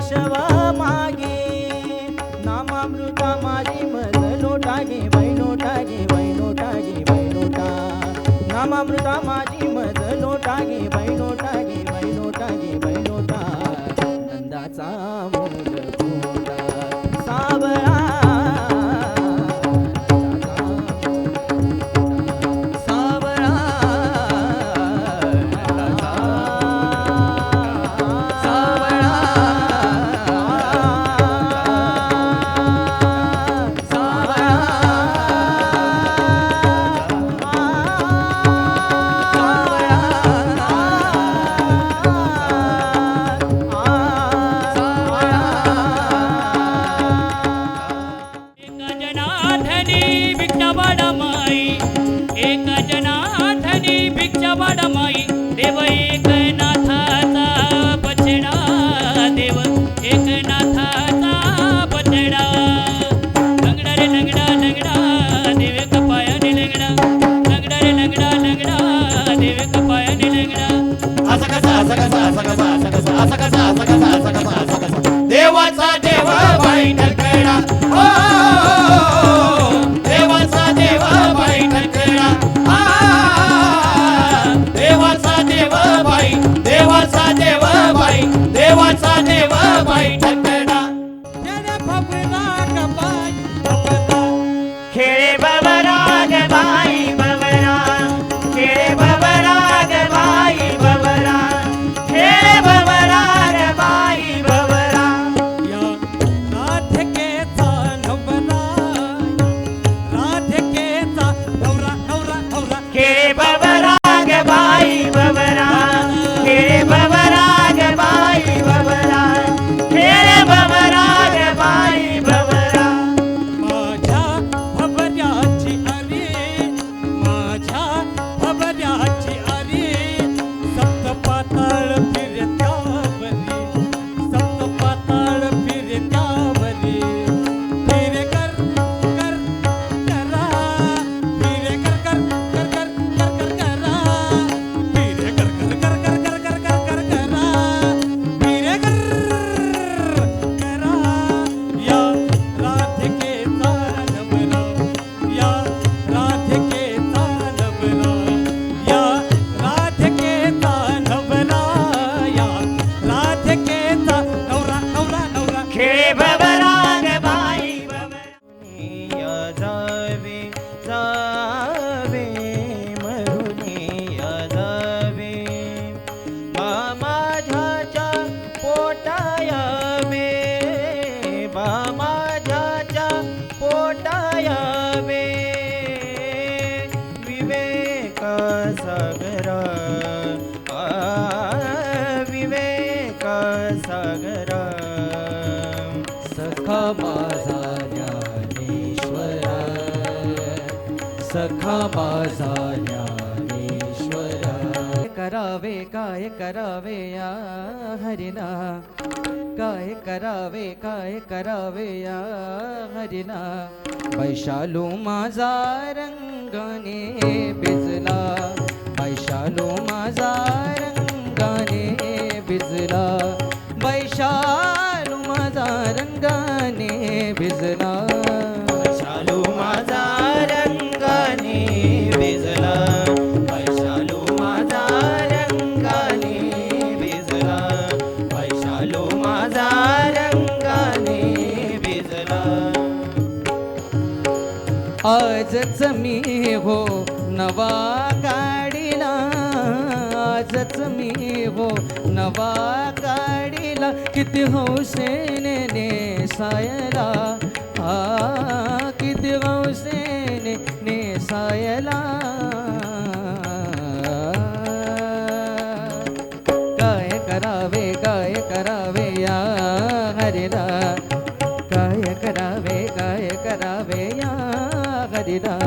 केशव मागे नामामृता माझी मज लोटा गे बाई लोटा गे बाई लोटा गे बाई लोटा नामामृता माझी मज लोटा गे बाई लोटा गे बाई लोटा गे बाई लोटा नंदाचा मूल फुटा सावळा देव एकनाथाचा बछडा देव एकनाथाचा बछडा लंगडा रे लंगडा लंगडा देव कपायाने लंगडा लंगडा रे लंगडा लंगडा देव कपायाने लंगडा असा कसा असा कसा असा कसा असा कसा असा कसा असा कसा असा कसा असा कसा देवाचा देव बाई ठकडा हो देवाचा देव बाई ठकडा देवाचा देव बाई देवाचा देव बाई देवाचा देव बाई ठकडा खेळे बबराग बाई बबरा खेळे बबराग बाई बबरा खेळे बबराग बाई बबरा या राधिकेचा नवरा राधिकेचा नवरा नवरा नवरा खेळे बबराग बाई बबरा खेळे बबराग बाई बबरा खेळे बबराग बाई बबरा माझ्या भबऱ्याची अरे माझ्या भबऱ्याची अरे सप्त पाताळ फिरत्यावरी सप्त पाताळ फिरत्यावरी फिरे कर कर करा फिरे कर कर कर कर कर कर करा फिरे कर कर कर कर कर कर कर कर करा फिरे कर करा या राधिकेचा नवरा या राधिकेचा नवरा या राधिकेचा नवरा या राधिकेचा नवरा नवरा नवरा खेळे बबराग बाई या जावे जावे मरुनी या जावे माझ्याच्या पोटाया वे माझ्याच्या पोटाया वे विवेक सागर विवेक सागर सखा माझा ज्ञानेश्वरा सखा माझा ज्ञानेश्वरा काय करावे या हरिना काय करावे या हरिना वैशालू माझा रंगाने भिजला वैशालू माझा रंगाने भिजला वैशालू माझा रंगाने भिजला वैशालू माझा रंगाने भिजला वैशालू माझा रंगाने भिजला वैशालू माझा रंगाने भिजला आजच मी हो नवा काढिला आजच मी हो नवा काढिला किती हौसेने नेसायला किती हौसेने नेसायला काय करावे या हरिला काय करावे या हरिला